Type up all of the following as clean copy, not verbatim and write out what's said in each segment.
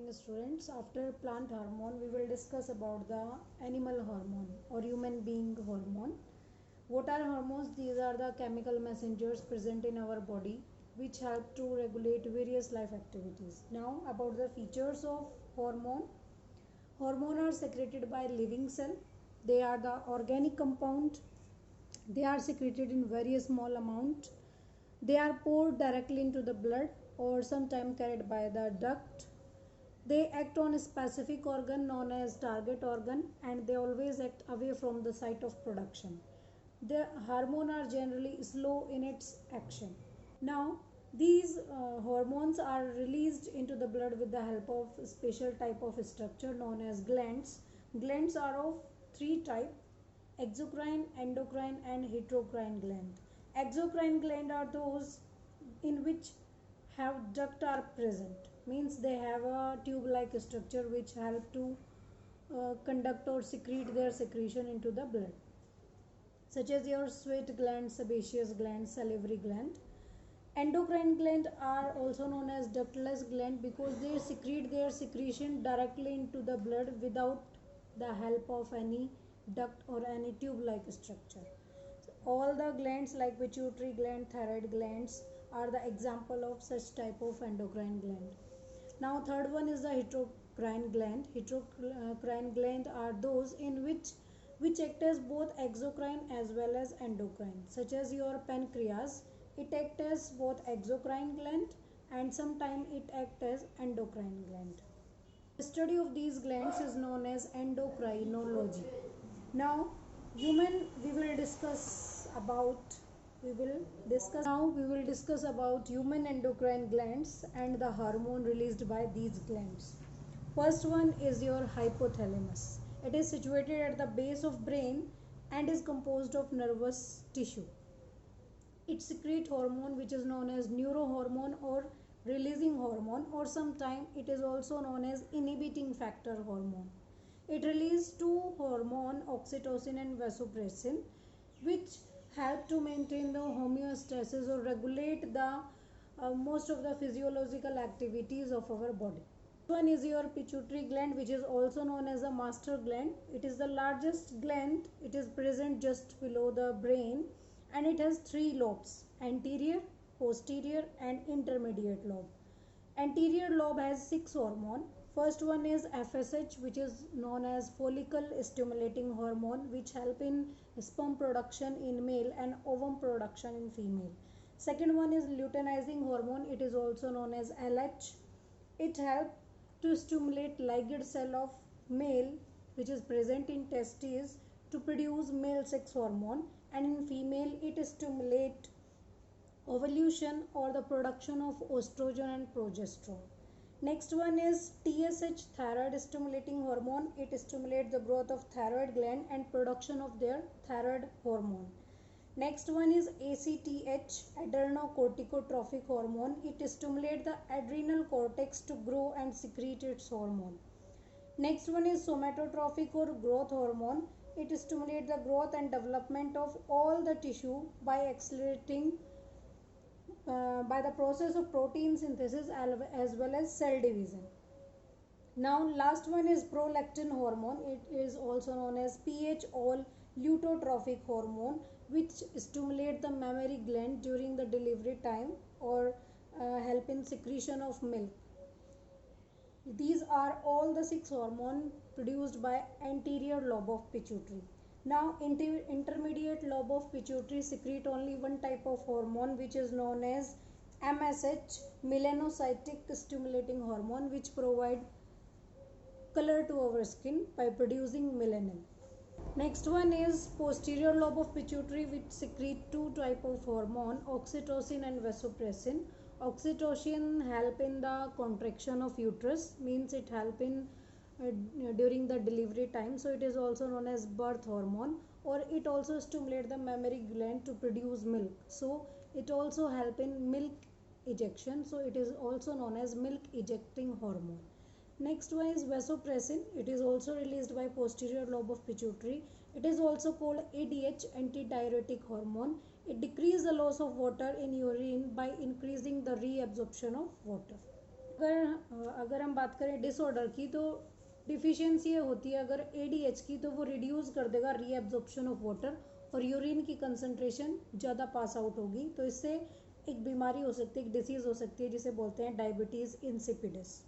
morning students. After plant hormone we will discuss about the animal hormone or human being hormone. What are hormones? These are the chemical messengers present in our body which help to regulate various life activities. Now about the features of hormone. Hormones are secreted by living cell. They are the organic compound. They are secreted in very small amount. They are poured directly into the blood or sometimes carried by the duct. They act on a specific organ known as target organ, and they always act away from the site of production. The hormones are generally slow in its action. Now, these hormones are released into the blood with the help of a special type of structure known as glands. Glands are of three types: exocrine, endocrine, and heterocrine gland. Exocrine gland are those in which have duct are present, means they have a tube like structure which help to conduct or secrete their secretion into the blood, such as your sweat gland, sebaceous gland, salivary gland. Endocrine gland are also known as ductless gland because they secrete their secretion directly into the blood without the help of any duct or any tube like structure. So all the glands like pituitary gland, thyroid glands are the example of such type of endocrine gland. Now third one is the heterocrine gland. Heterocrine gland are those in which act as both exocrine as well as endocrine, such as your pancreas. It acts as both exocrine gland and sometimes it acts as endocrine gland. The study of these glands is known as endocrinology. Now, we will discuss about human endocrine glands and the hormone released by these glands. First one is your hypothalamus. It is situated at the base of brain and is composed of nervous tissue. It secretes hormone which is known as neurohormone or releasing hormone, or sometimes it is also known as inhibiting factor hormone. It releases two hormone, oxytocin and vasopressin, which help to maintain the homeostasis or regulate the most of the physiological activities of our body. One is your pituitary gland, which is also known as a master gland. It is the largest gland. It is present just below the brain and it has three lobes: anterior, posterior and intermediate lobe. Anterior lobe has 6 hormone. First one is FSH, which is known as follicle stimulating hormone, which help in sperm production in male and ovum production in female. Second one is luteinizing hormone. It is also known as LH. It helps to stimulate Leydig cell of male, which is present in testes, to produce male sex hormone, and in female it stimulates ovulation or the production of estrogen and progesterone. Next one is TSH, thyroid stimulating hormone. It stimulates the growth of thyroid gland and production of their thyroid hormone. Next one is ACTH, adrenocorticotrophic hormone. It stimulates the adrenal cortex to grow and secrete its hormone. Next one is somatotrophic or growth hormone. It stimulates the growth and development of all the tissue by accelerating by the process of protein synthesis as well as cell division. Now last one is prolactin hormone. It is also known as PH or lutotrophic hormone, which stimulates the mammary gland during the delivery time or help in secretion of milk. These are all the 6 hormones produced by anterior lobe of pituitary. Now intermediate lobe of pituitary secrete only one type of hormone, which is known as MSH, melanocytic stimulating hormone, which provide color to our skin by producing melanin. Next one is posterior lobe of pituitary, which secrete two type of hormone, oxytocin and vasopressin. Oxytocin help in the contraction of uterus, means it help in during the delivery time, so it is also known as birth hormone, or it also stimulates the mammary gland to produce milk, so it also help in milk ejection, so it is also known as milk ejecting hormone. Next one is vasopressin. It is also released by posterior lobe of pituitary. It is also called ADH, antidiuretic hormone. It decreases the loss of water in urine by increasing the reabsorption of water. अगर हम बात करें disorder की, तो deficiency होती है अगर ADH की, तो वो रिड्यूस कर देगा रीएब्जॉर्प्शन ऑफ वाटर और यूरिन की कंसंट्रेशन ज़्यादा पास आउट होगी, तो इससे एक बीमारी हो सकती है, एक डिसीज़ हो सकती है जिसे बोलते हैं diabetes insipidus.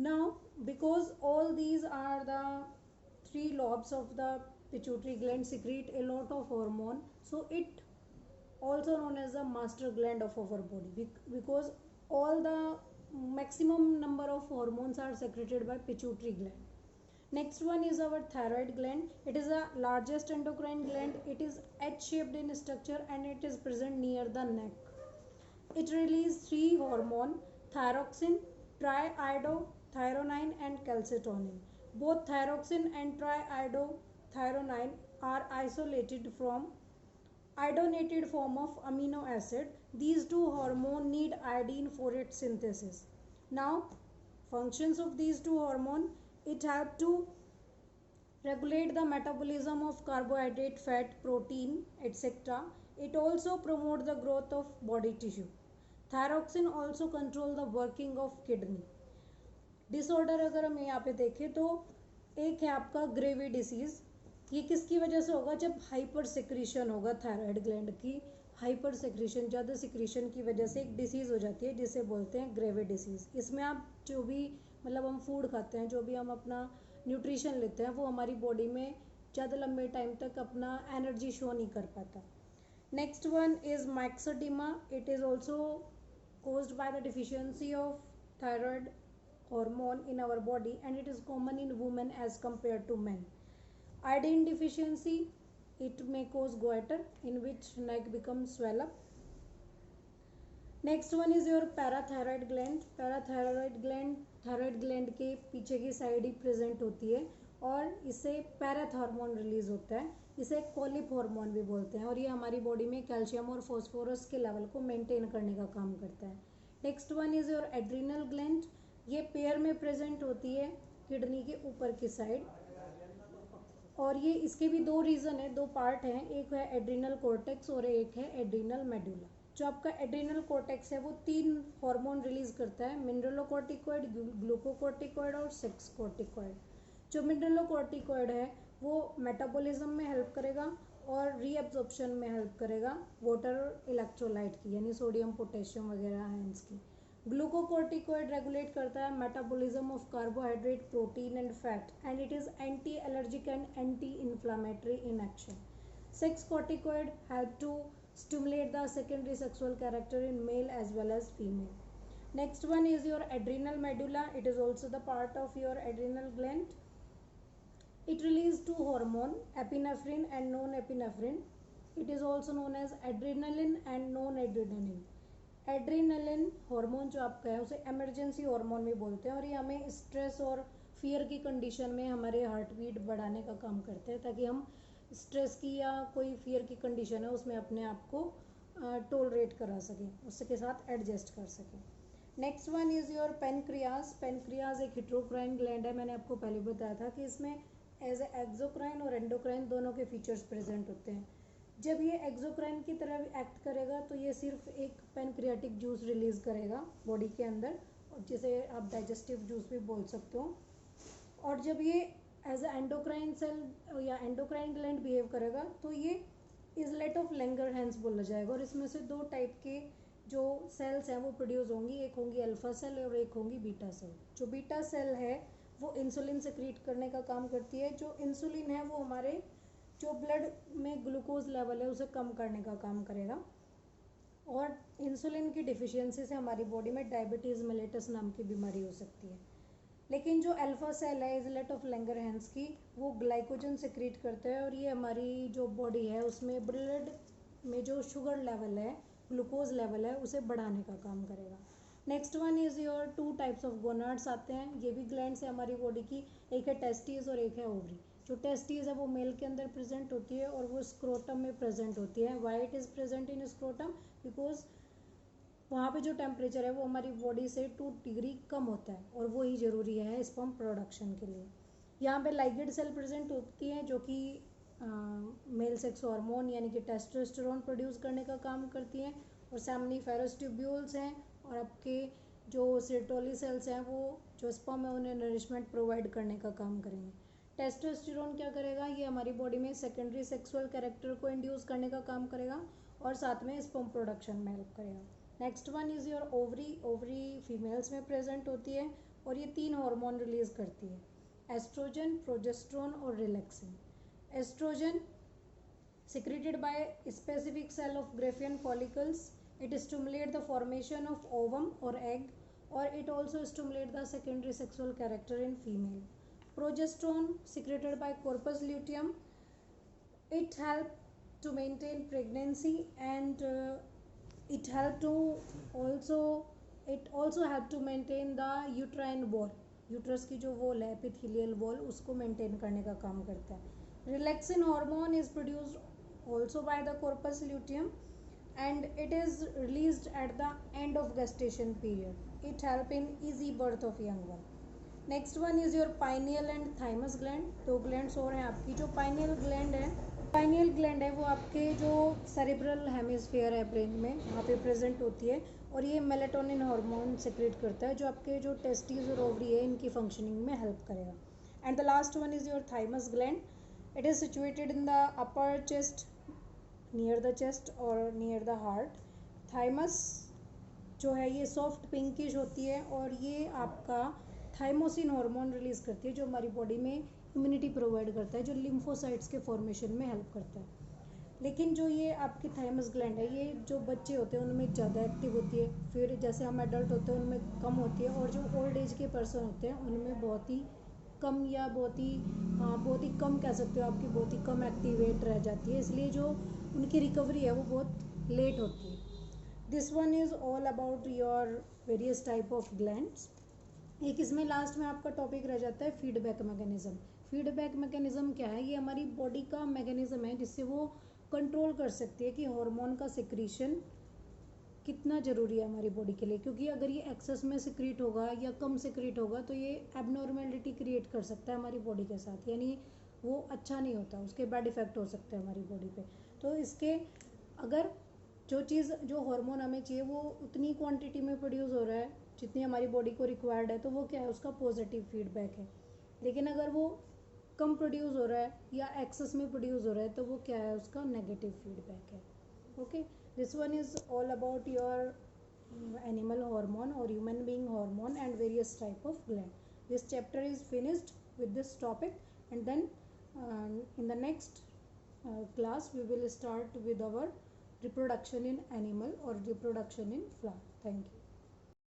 Now, because all these are the three lobes of the pituitary gland secrete a lot of hormone, so it also known as the master gland of our body, because all the maximum number of hormones are secreted by pituitary gland. Next one is our thyroid gland. It is the largest endocrine gland. It is H-shaped in structure and it is present near the neck. It releases three hormones: thyroxine, triiodothyronine and calcitonin. Both thyroxine and triiodothyronine are isolated from iodinated form of amino acid. These two hormones need iodine for its synthesis. Now, functions of these two hormones: it have to regulate the metabolism of carbohydrate, fat, protein, etc. It also promote the growth of body tissue. Thyroxine also control the working of kidney. Disorder अगर हम यहाँ पे देखें तो एक है आपका gravy disease. ये किसकी वजह से होगा? जब हाइपर सिक्रीशन होगा थायराइड ग्लैंड की, हाइपर सिक्रीशन, ज़्यादा सिक्रीशन की वजह से एक डिसीज़ हो जाती है जिसे बोलते हैं ग्रेवी डिसीज़. इसमें आप जो भी मतलब हम फूड खाते हैं, जो भी हम अपना न्यूट्रिशन लेते हैं, वो हमारी बॉडी में ज़्यादा लंबे टाइम तक अपना एनर्जी शो नहीं कर पाता. Next one is myxoedema. It is also caused by the deficiency of thyroid hormone in our body and it is common in women as compared to men. Iodine deficiency, it may cause goiter in which neck becomes swell up. Next one is your parathyroid gland. Parathyroid gland thyroid gland के पीछे की side ही present होती है और इससे पैराथ hormone release होता है. इसे कोलिप हार्मोन भी बोलते हैं और ये हमारी बॉडी में कैल्शियम और फॉस्फोरस के लेवल को मेंटेन करने का काम करता है. Next one is your adrenal gland. ये पेयर में प्रेजेंट होती है किडनी के ऊपर की साइड और ये इसके भी दो रीज़न है, दो पार्ट हैं. एक है एड्रिनल कॉर्टेक्स और एक है एड्रिनल मेडुला. जो आपका एड्रिनल कॉर्टेक्स है वो 3 हार्मोन रिलीज करता है: मिनरलोकॉर्टिकॉइड, ग्लूकोकॉर्टिकॉइड और सेक्स कॉर्टिकॉइड. जो मिनरलोकॉर्टिकॉइड है वो मेटाबॉलिज्म में हेल्प करेगा और रीअब्जॉर्प्शन में हेल्प करेगा वाटर और इलेक्ट्रोलाइट की, यानी सोडियम पोटेशियम वगैरह आयंस की. ग्लूकोकॉर्टिकॉइड रेगुलेट करता है metabolism of carbohydrate, protein and fat and it is anti allergic and anti inflammatory in action. Sex corticoid help to stimulate the secondary sexual character in male as well as female. Next one is your adrenal medulla. It is also the part of your adrenal gland. It releases two hormone, epinephrine and non-epinephrine. It is also known as adrenaline and non-adrenaline. Adrenaline hormone जो आपका है उसे emergency hormone भी बोलते हैं और ये हमें स्ट्रेस और फियर की कंडीशन में हमारे हार्ट बीट बढ़ाने का काम करते हैं ताकि हम स्ट्रेस की या कोई फियर की कंडीशन है उसमें अपने आप को टोलरेट करा सकें, उसके साथ एडजस्ट कर सकें. Next one is your pancreas. Pancreas एक हिट्रोक्राइन ग्लैंड है. मैंने आपको पहले बताया था कि इसमें एज एक्सोक्राइन और एंडोक्राइन दोनों के फीचर्स प्रेजेंट होते हैं. जब ये एक्सोक्राइन की तरह एक्ट करेगा तो ये सिर्फ एक पेनक्रियाटिक जूस रिलीज़ करेगा बॉडी के अंदर, जिसे आप डाइजेस्टिव जूस भी बोल सकते हो. और जब ये एज ए एंडोक्राइन सेल या एंडोक्राइन ग्लैंड बिहेव करेगा तो ये इजलेट ऑफ लैंगरहैंस बोला जाएगा और इसमें से 2 टाइप के जो सेल्स हैं वो प्रोड्यूस होंगी. एक होंगी अल्फा सेल और एक होंगी बीटा सेल. जो बीटा सेल है वो इंसुलिन सेक्रीट करने का काम करती है. जो इंसुलिन है वो हमारे जो ब्लड में ग्लूकोज लेवल है उसे कम करने का काम करेगा और इंसुलिन की डिफिशियंसी से हमारी बॉडी में डायबिटीज़ मेलिटस नाम की बीमारी हो सकती है. लेकिन जो अल्फा सेल है इजलेट ऑफ लैंगरहैंस की, वो ग्लाइकोजन सेक्रीट करता है और ये हमारी जो बॉडी है उसमें ब्लड में जो शुगर लेवल है, ग्लूकोज लेवल है, उसे बढ़ाने का काम करेगा. Next one is your 2 types of gonads आते हैं. ये भी ग्लैंड्स है हमारी बॉडी की. एक है टेस्टिस और एक है ओवरी. जो टेस्टिस है वो मेल के अंदर प्रेजेंट होती है और वो स्क्रोटम में प्रेजेंट होती है. Why it is present in scrotum? Because वहाँ पे जो टेम्परेचर है वो हमारी बॉडी से 2 डिग्री कम होता है और वो ही ज़रूरी है स्पर्म प्रोडक्शन के लिए. यहाँ पे लाइगेड सेल प्रेजेंट होती हैं जो कि मेल सेक्स हार्मोन यानी कि टेस्टोस्टेरोन प्रोड्यूस करने का काम करती हैं और सेमनीफेरस ट्यूब्यूल्स हैं और आपके जो सेरोटोनिन सेल्स हैं वो जो स्पर्म है उन्हें नरिशमेंट प्रोवाइड करने का काम करेंगे। टेस्टोस्टेरोन क्या करेगा, ये हमारी बॉडी में सेकेंडरी सेक्सुअल कैरेक्टर को इंड्यूस करने का काम करेगा और साथ में स्पर्म प्रोडक्शन में हेल्प करेगा। Next one is your ovary. Ovary females में प्रेजेंट होती है और ये 3 हार्मोन रिलीज करती है, एस्ट्रोजन, प्रोजेस्टेरोन और relaxin. Oestrogen secreted by specific cell of Graafian follicles. It stimulates the formation of ovum or egg, or it also stimulates the secondary sexual character in female. Progesterone secreted by corpus luteum. It helps to maintain pregnancy and it help to also it also help to maintain the uterine wall. Uterus की जो wall है epithelial wall उसको maintain करने का काम करता है। Relaxin hormone is produced also by the corpus luteum and it is released at the end of gestation period. It help in easy birth of young one. Next one is your pineal and thymus gland. 2 glands और हैं आपकी। जो pineal gland है वो आपके जो cerebral hemisphere है brain में वहाँ पे प्रेजेंट होती है और ये मेलेटोनिन हार्मोन सेक्रेट करता है जो आपके जो टेस्टिस और ओवरी है इनकी फंक्शनिंग में हेल्प करेगा। And the last one is your thymus gland. It is situated in the upper chest, near the chest और नियर द हार्ट. थाइमस जो है ये सॉफ्ट पिंकिश होती है और ये आपका थाइमोसिन हार्मोन रिलीज करती है जो हमारी बॉडी में इम्यूनिटी प्रोवाइड करता है, जो लिम्फोसाइट्स के फॉर्मेशन में हेल्प करता है. लेकिन जो ये आपकी थाइमस ग्लैंड है ये जो बच्चे होते हैं उनमें ज़्यादा एक्टिव होती है, फिर जैसे हम एडल्ट होते हैं उनमें कम होती है और जो ओल्ड एज के पर्सन होते हैं उनमें बहुत ही कम या बहुत ही कम कह सकते हो आपकी बहुत ही कम एक्टिवेट रह जाती है, इसलिए जो उनकी रिकवरी है वो बहुत लेट होती है. This one is all about your various type of glands. एक इसमें लास्ट में आपका टॉपिक रह जाता है फीडबैक मैकेनिज्म. फीडबैक मैकेनिज्म क्या है, ये हमारी बॉडी का मैकेनिज्म है जिससे वो कंट्रोल कर सकती है कि हार्मोन का सिक्रीशन कितना ज़रूरी है हमारी बॉडी के लिए, क्योंकि अगर ये एक्सेस में सिक्रीट होगा या कम सिक्रीट होगा तो ये एबनॉर्मेलिटी क्रिएट कर सकता है हमारी बॉडी के साथ, यानी वो अच्छा नहीं होता, उसके बैड इफ़ेक्ट हो सकते हैं हमारी बॉडी पे. तो इसके अगर जो हार्मोन हमें चाहिए वो उतनी क्वांटिटी में प्रोड्यूस हो रहा है जितनी हमारी बॉडी को रिक्वायर्ड है तो वो क्या है, उसका पॉजिटिव फीडबैक है. लेकिन अगर वो कम प्रोड्यूस हो रहा है या एक्सेस में प्रोड्यूस हो रहा है तो वो क्या है, उसका नेगेटिव फीडबैक है. Okay, this one is all about your animal hormone और human being hormone and various type of gland. This chapter is finished with this topic and then in the next class we will start with our reproduction in animal or reproduction in plant. Thank you.